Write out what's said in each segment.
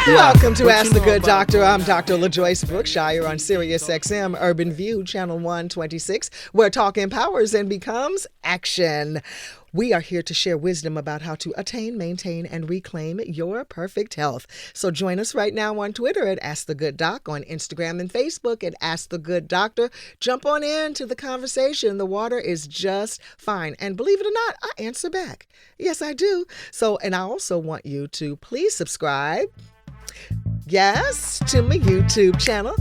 Welcome to Ask the Good Doctor. I'm Dr. LaJoyce Brookshire on Sirius XM Urban View, Channel 126, where talk empowers and becomes action. We are here to share wisdom about how to attain, maintain, and reclaim your perfect health. So join us right now on Twitter at Ask the Good Doc, on Instagram and Facebook at Ask the Good Doctor. Jump on into the conversation. The water is just fine. And believe it or not, I answer back. Yes, I do. And I also want you to please subscribe. Yes, to my YouTube channel,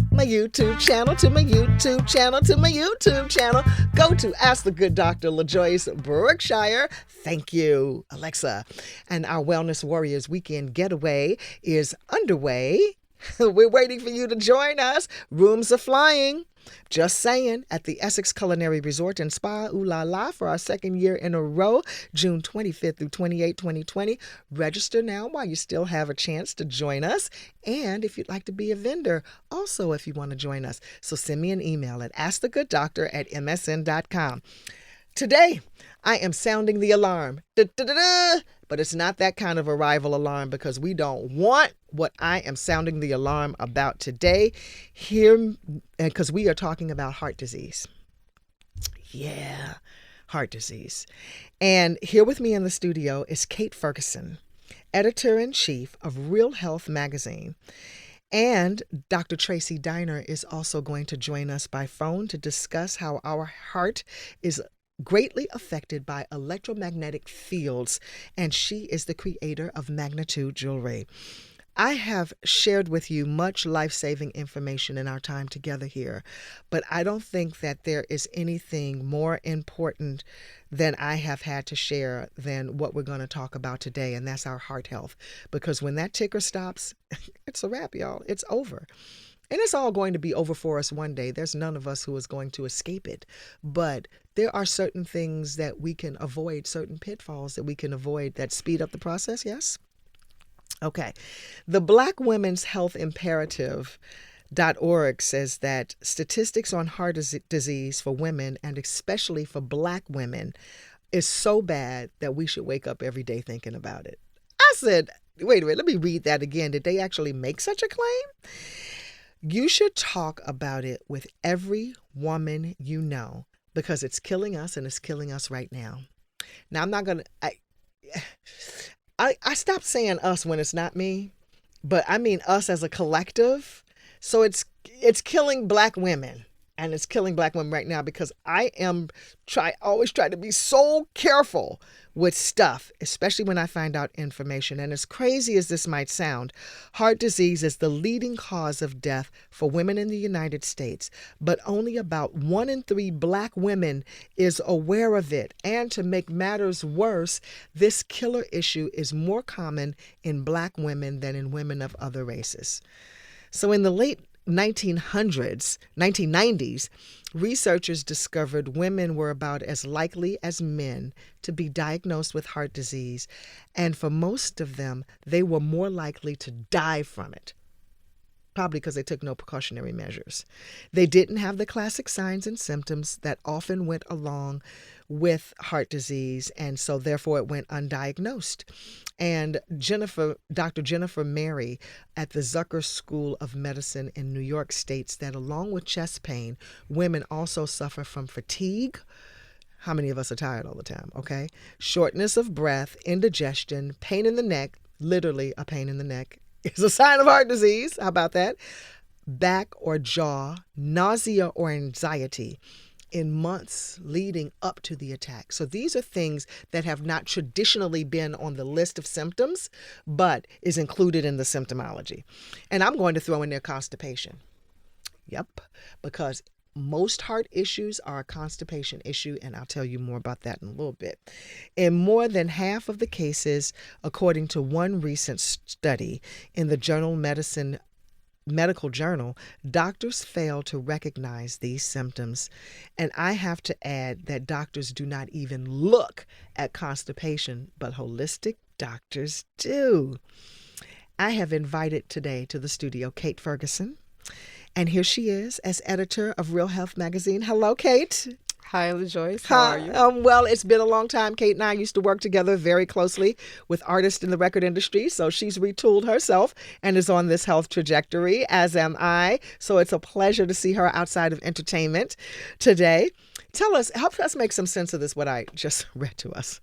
Go to Ask the Good Dr. LaJoyce Brookshire. Thank you, Alexa. And our Wellness Warriors Weekend Getaway is underway. We're waiting for you to join us. Rooms are flying. Just saying, at the Essex Culinary Resort and Spa, Ooh La La, for our second year in a row, June 25th through 28th, 2020. Register now while you still have a chance to join us. And if you'd like to be a vendor, also if you want to join us. So send me an email at askthegooddoctor@msn.com. Today, I am sounding the alarm. But it's not that kind of arrival alarm, because we don't want what I am sounding the alarm about today here, because we are talking about heart disease. Yeah, heart disease. And here with me in the studio is Kate Ferguson, editor-in-chief of Real Health magazine. And Dr. Tracy Diner is also going to join us by phone to discuss how our heart is greatly affected by electromagnetic fields, and she is the creator of Magnitude Jewelry. I have shared with you much life-saving information in our time together here, but I don't think that there is anything more important than I have had to share than what we're going to talk about today, and that's our heart health. Because when that ticker stops, it's a wrap, y'all. It's over. And it's all going to be over for us one day. There's none of us who is going to escape it. But there are certain things that we can avoid, certain pitfalls that we can avoid that speed up the process, yes? Okay. The Black Women's Health Imperative.org says that statistics on heart disease for women, and especially for Black women, is so bad that we should wake up every day thinking about it. I said, wait a minute, let me read that again. Did they actually make such a claim? You should talk about it with every woman you know, because it's killing us, and it's killing us right now. Now, I'm not going to, I stopped saying us when it's not me, but I mean us as a collective. So it's killing Black women, and it's killing Black women right now, because I always try to be so careful with stuff, especially when I find out information. And as crazy as this might sound, heart disease is the leading cause of death for women in the United States, but only about 1 in 3 Black women is aware of it. And to make matters worse, this killer issue is more common in Black women than in women of other races. So in the late 1990s, researchers discovered women were about as likely as men to be diagnosed with heart disease, and for most of them, they were more likely to die from it, probably because they took no precautionary measures. They didn't have the classic signs and symptoms that often went along with heart disease, and so therefore it went undiagnosed. And Dr. Jennifer Mary at the Zucker School of Medicine in New York states that along with chest pain, women also suffer from fatigue. How many of us are tired all the time? Okay. Shortness of breath, indigestion, pain in the neck, literally a pain in the neck is a sign of heart disease. How about that? Back or jaw, nausea or anxiety in months leading up to the attack. So these are things that have not traditionally been on the list of symptoms, but is included in the symptomology. And I'm going to throw in there constipation. Yep, because most heart issues are a constipation issue, and I'll tell you more about that in a little bit. In more than half of the cases, according to one recent study in the Medical Journal, doctors fail to recognize these symptoms. And I have to add that doctors do not even look at constipation, but holistic doctors do. I have invited today to the studio Kate Ferguson, and here she is as editor of Real Health magazine. Hello, Kate. Hi, LaJoyce. How are Hi. you? Well, it's been a long time. Kate and I used to work together very closely with artists in the record industry. So she's retooled herself and is on this health trajectory, as am I. So it's a pleasure to see her outside of entertainment today. Help us make some sense of this, what I just read to us.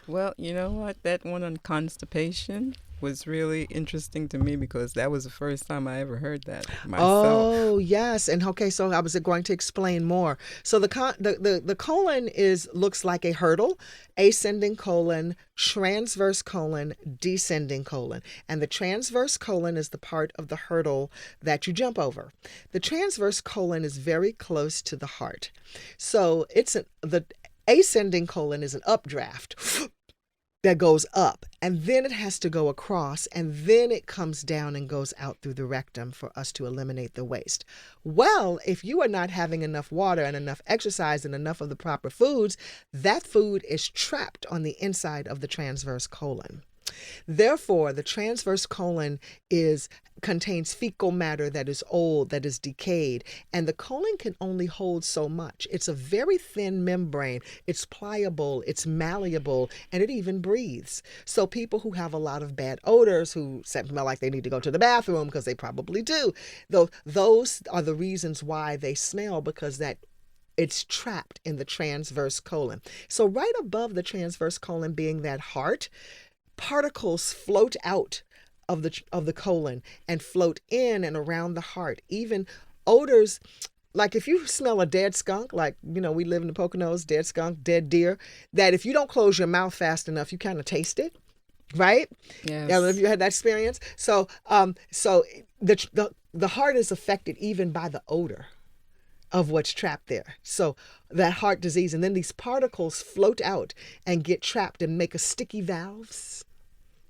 Well, you know what? That one on constipation was really interesting to me because that was the first time I ever heard that myself. Oh, yes. And okay, so I was going to explain more. So the colon looks like a hurdle, ascending colon, transverse colon, descending colon. And the transverse colon is the part of the hurdle that you jump over. The transverse colon is very close to the heart. So the ascending colon is an updraft that goes up, and then it has to go across, and then it comes down and goes out through the rectum for us to eliminate the waste. Well, if you are not having enough water and enough exercise and enough of the proper foods, that food is trapped on the inside of the transverse colon. Therefore, the transverse colon contains fecal matter that is old, that is decayed, and the colon can only hold so much. It's a very thin membrane. It's pliable, it's malleable, and it even breathes. So people who have a lot of bad odors, who smell like they need to go to the bathroom, because they probably do, those are the reasons why they smell, because it's trapped in the transverse colon. So right above the transverse colon being that heart, particles float out of the colon and float in and around the heart. Even odors, like if you smell a dead skunk, like we live in the Poconos, dead skunk, dead deer, that if you don't close your mouth fast enough, you kind of taste it, right? Yes. Have you had that experience? So the heart is affected even by the odor of what's trapped there. So that heart disease, and then these particles float out and get trapped and make a sticky valves.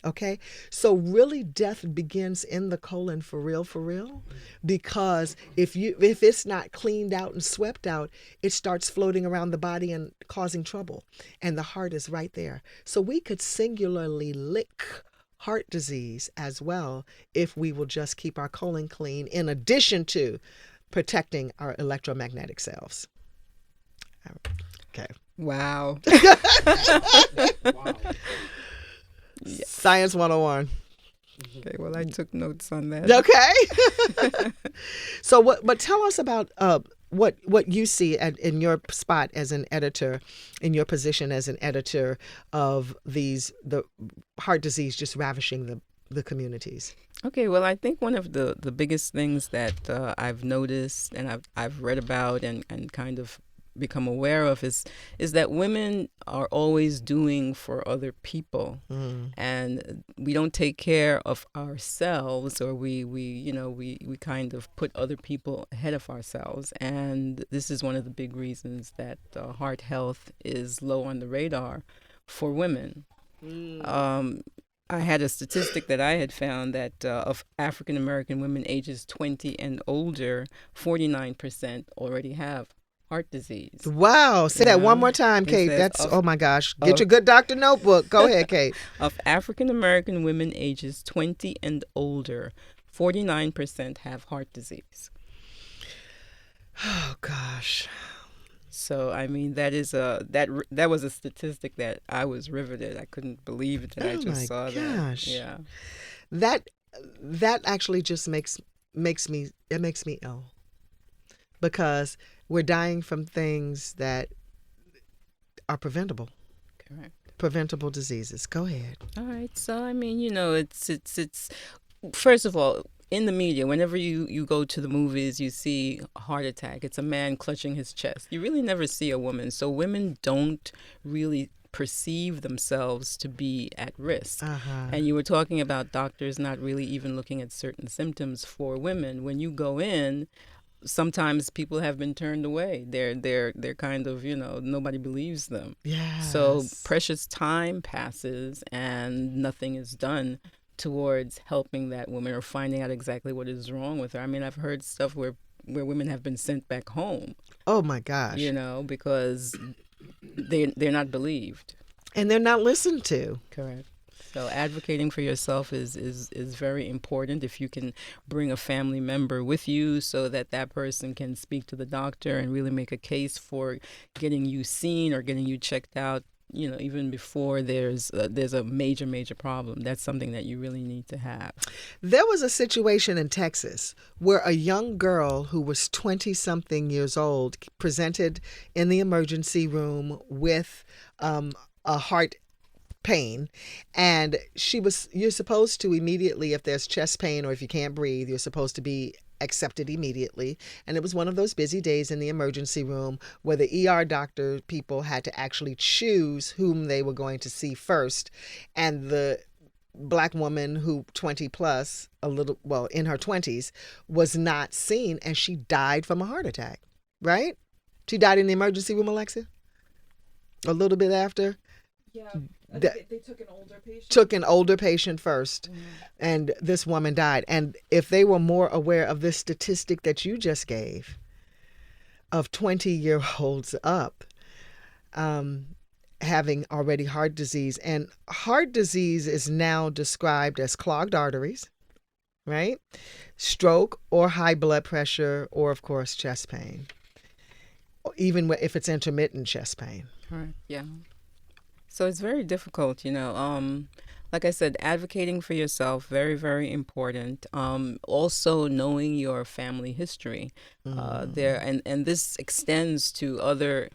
Okay, so really death begins in the colon for real, because if it's not cleaned out and swept out, it starts floating around the body and causing trouble, and the heart is right there. So we could singularly lick heart disease as well if we will just keep our colon clean, in addition to protecting our electromagnetic selves. Okay. Wow. Wow. Yeah. Science 101. Okay, well, I took notes on that. Okay. So but tell us about what you see in your spot as an editor, in your position as an editor of the heart disease just ravishing the communities. Okay, well, I think one of the biggest things that I've noticed and I've read about and kind of become aware of is that women are always doing for other people, and we don't take care of ourselves, or we kind of put other people ahead of ourselves, and this is one of the big reasons that heart health is low on the radar for women. I had a statistic that I had found that of African American women ages 20 and older, 49% already have heart disease. Wow. Say that one more time, It Kate. says That's, of- oh my gosh. Get your good doctor notebook. Go ahead, Kate. Of African American women ages 20 and older, 49% have heart disease. Oh gosh. So I mean that was a statistic that I was riveted. I couldn't believe it that I Oh just my saw gosh. that. Yeah. That actually just makes me ill, because we're dying from things that are preventable diseases. Go ahead. All right. So I mean, it's first of all, in the media, whenever you go to the movies, you see a heart attack. It's a man clutching his chest. You really never see a woman. So women don't really perceive themselves to be at risk. And you were talking about doctors not really even looking at certain symptoms for women. When you go in, sometimes people have been turned away. They're kind of, nobody believes them. Yes. So precious time passes and nothing is done towards helping that woman or finding out exactly what is wrong with her. I mean, I've heard stuff where women have been sent back home. Oh my gosh. Because they're not believed. And they're not listened to. Correct. So advocating for yourself is very important. If you can bring a family member with you so that that person can speak to the doctor and really make a case for getting you seen or getting you checked out, even before there's a major problem. That's something that you really need to have. There was a situation in Texas where a young girl who was 20-something years old presented in the emergency room with a heart pain, and you're supposed to immediately, if there's chest pain or if you can't breathe, you're supposed to be accepted immediately. And it was one of those busy days in the emergency room where the ER doctor people had to actually choose whom they were going to see first. And the Black woman who 20 plus, in her 20s, was not seen, and she died from a heart attack, right? She died in the emergency room, Alexa? A little bit after? Yeah, they took an older patient. Took an older patient first, and this woman died. And if they were more aware of this statistic that you just gave of 20-year-olds up having already heart disease, and heart disease is now described as clogged arteries, right? Stroke or high blood pressure, or of course chest pain, even if it's intermittent chest pain. Right. Yeah. So it's very difficult, like I said, advocating for yourself, very, very important. Also knowing your family history and this extends to other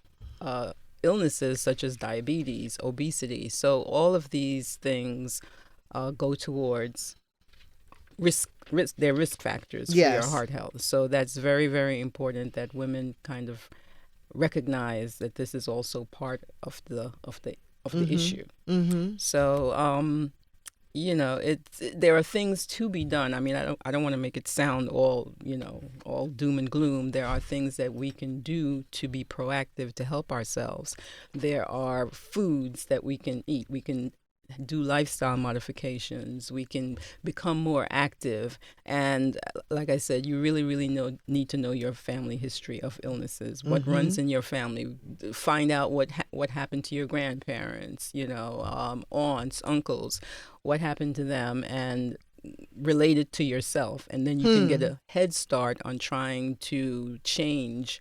illnesses such as diabetes, obesity. So all of these things go towards they're risk factors for your heart health. So that's very, very important that women kind of recognize that this is also part of the issue. Mm-hmm. So, there are things to be done. I mean, I don't want to make it sound all doom and gloom. There are things that we can do to be proactive to help ourselves. There are foods that we can eat. We can do lifestyle modifications. We can become more active. And like I said, you really, really need to know your family history of illnesses. What runs in your family. Find out what happened to your grandparents, aunts, uncles, what happened to them, and relate it to yourself. And then you can get a head start on trying to change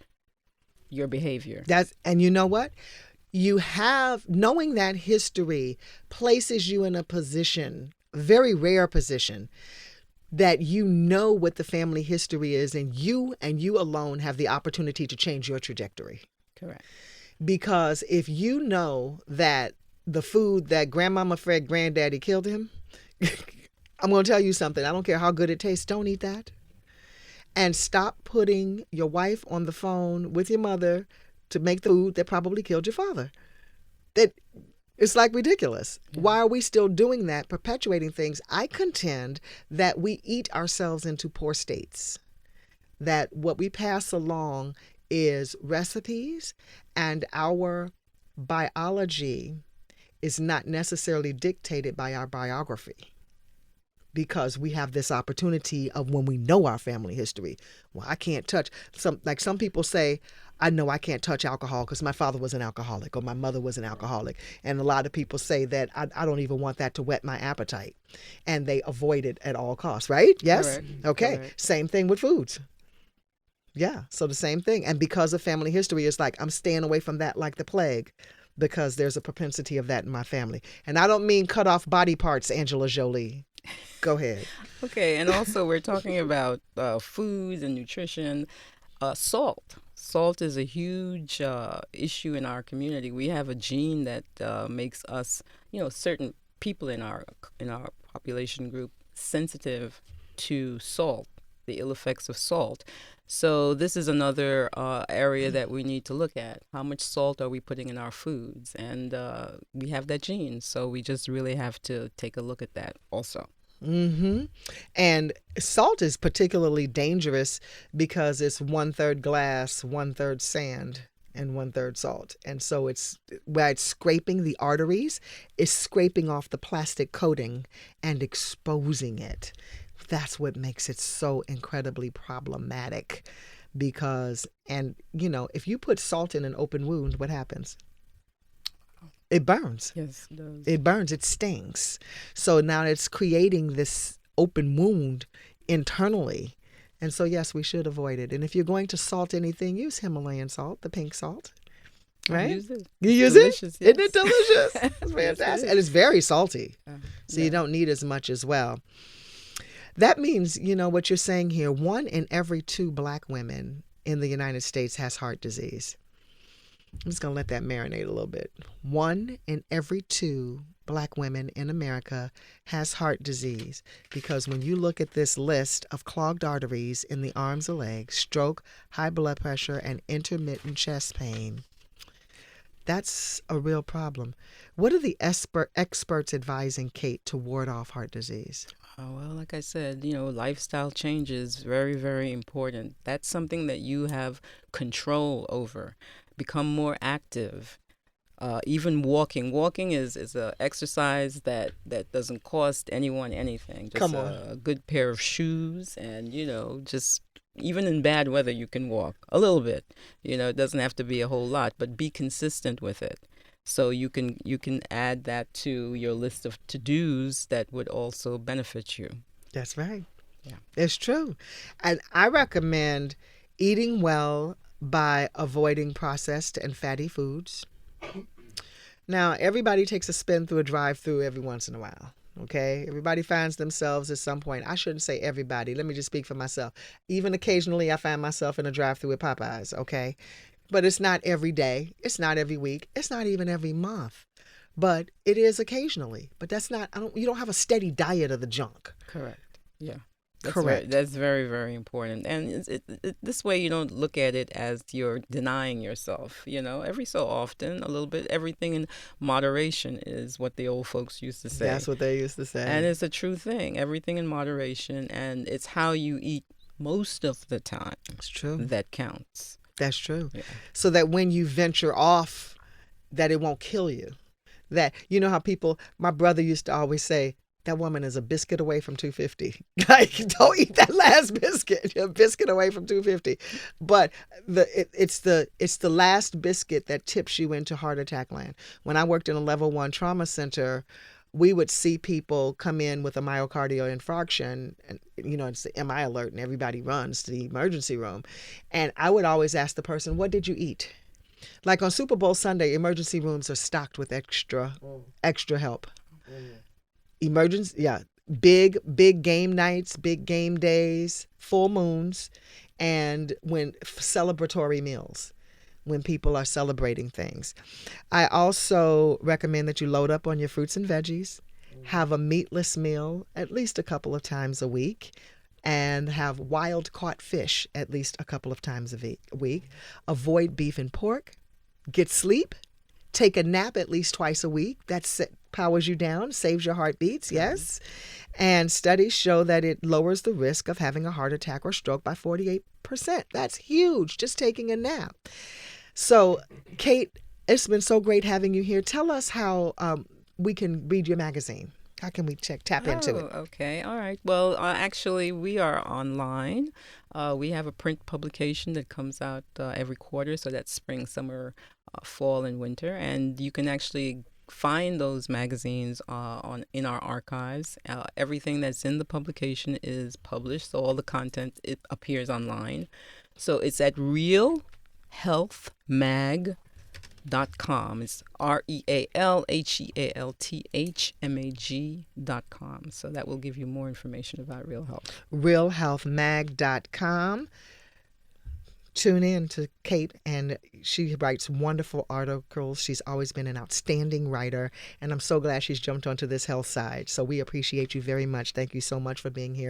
your behavior. And you know what? Knowing that history places you in a position, very rare position, that you know what the family history is, and you alone have the opportunity to change your trajectory. Correct. Because if you know that the food that grandmama fed granddaddy killed him, I'm going to tell you something. I don't care how good it tastes. Don't eat that. And stop putting your wife on the phone with your mother to make the food that probably killed your father. It's like ridiculous. Yeah. Why are we still doing that, perpetuating things? I contend that we eat ourselves into poor states, that what we pass along is recipes, and our biology is not necessarily dictated by our biography, because we have this opportunity of, when we know our family history, well, I can't touch some people say, I know I can't touch alcohol because my father was an alcoholic or my mother was an alcoholic. And a lot of people say that I don't even want that to whet my appetite. And they avoid it at all costs, right? Yes? Correct. Okay. Correct. Same thing with foods. Yeah. So the same thing. And because of family history, it's like I'm staying away from that like the plague, because there's a propensity of that in my family. And I don't mean cut off body parts, Angela Jolie. Go ahead. Okay. And also we're talking about foods and nutrition. Salt. Salt is a huge issue in our community. We have a gene that makes us, certain people in our population group sensitive to salt, the ill effects of salt. So this is another area that we need to look at. How much salt are we putting in our foods? And we have that gene, so we just really have to take a look at that also. Mm-hmm. And salt is particularly dangerous because it's 1/3 glass, 1/3 sand, and 1/3 salt. And so where it's scraping the arteries, it's scraping off the plastic coating and exposing it. That's what makes it so incredibly problematic. Because, if you put salt in an open wound, what happens? It burns. Yes, it does. It burns. It stings. So now it's creating this open wound internally. And so, yes, we should avoid it. And if you're going to salt anything, use Himalayan salt, the pink salt. I Right? use it. You use Delicious, it? Isn't it yes. delicious? It's Yes, it fantastic. is. And it's very salty. So Yeah. you don't need as much as well. That means, what you're saying here, 1 in every 2 Black women in the United States has heart disease. I'm just going to let that marinate a little bit. 1 in every 2 Black women in America has heart disease, because when you look at this list of clogged arteries in the arms or legs, stroke, high blood pressure, and intermittent chest pain, that's a real problem. What are the experts advising Kate to ward off heart disease? Oh, well, like I said, lifestyle change is very, very important. That's something that you have control over. Become more active. Even walking. Walking is an exercise that doesn't cost anyone anything. Just Come on. a good pair of shoes, and just even in bad weather you can walk a little bit. It doesn't have to be a whole lot, but be consistent with it. So you can add that to your list of to-dos that would also benefit you. That's right. Yeah. It's true. And I recommend eating well by avoiding processed and fatty foods. Now, everybody takes a spin through a drive-through every once in a while. Okay? Everybody finds themselves at some point. I shouldn't say everybody. Let me just speak for myself. Even occasionally, I find myself in a drive-through with Popeyes. Okay? But it's not every day. It's not every week. It's not even every month. But it is occasionally. But that's not, you don't have a steady diet of the junk. Correct. Yeah. Correct. That's very, very important. And this way you don't look at it as you're denying yourself. Every so often, a little bit, everything in moderation is what the old folks used to say. That's what they used to say. And it's a true thing. Everything in moderation. And it's how you eat most of the time. It's true. That counts. That's true. Yeah. So that when you venture off, that it won't kill you. That, how my brother used to always say, that woman is a biscuit away from 250. Like, don't eat that last biscuit. You're a biscuit away from 250. But it's the last biscuit that tips you into heart attack land. When I worked in a level 1 trauma center, we would see people come in with a myocardial infarction, and it's the MI alert, and everybody runs to the emergency room. And I would always ask the person, "What did you eat?" Like on Super Bowl Sunday, emergency rooms are stocked with extra help. Emergency, yeah, big game nights, big game days, full moons, and when celebratory meals, when people are celebrating things. I also recommend that you load up on your fruits and veggies, have a meatless meal at least a couple of times a week, and have wild caught fish at least a couple of times a week. Avoid beef and pork. Get sleep. Take a nap at least twice a week. That powers you down, saves your heartbeats, yes. And studies show that it lowers the risk of having a heart attack or stroke by 48%. That's huge, just taking a nap. So, Kate, it's been so great having you here. Tell us how we can read your magazine. How can we tap into it? Okay. All right. Well, actually, we are online. We have a print publication that comes out every quarter. So that's spring, summer, fall, and winter. And you can actually find those magazines in our archives. Everything that's in the publication is published. So all the content, it appears online. So it's at realhealthmag.com. It's RealHealthMag.com. So that will give you more information about Real Health. realhealthmag.com. Tune in to Kate, and she writes wonderful articles. She's always been an outstanding writer, and I'm so glad she's jumped onto this health side. So we appreciate you very much. Thank you so much for being here.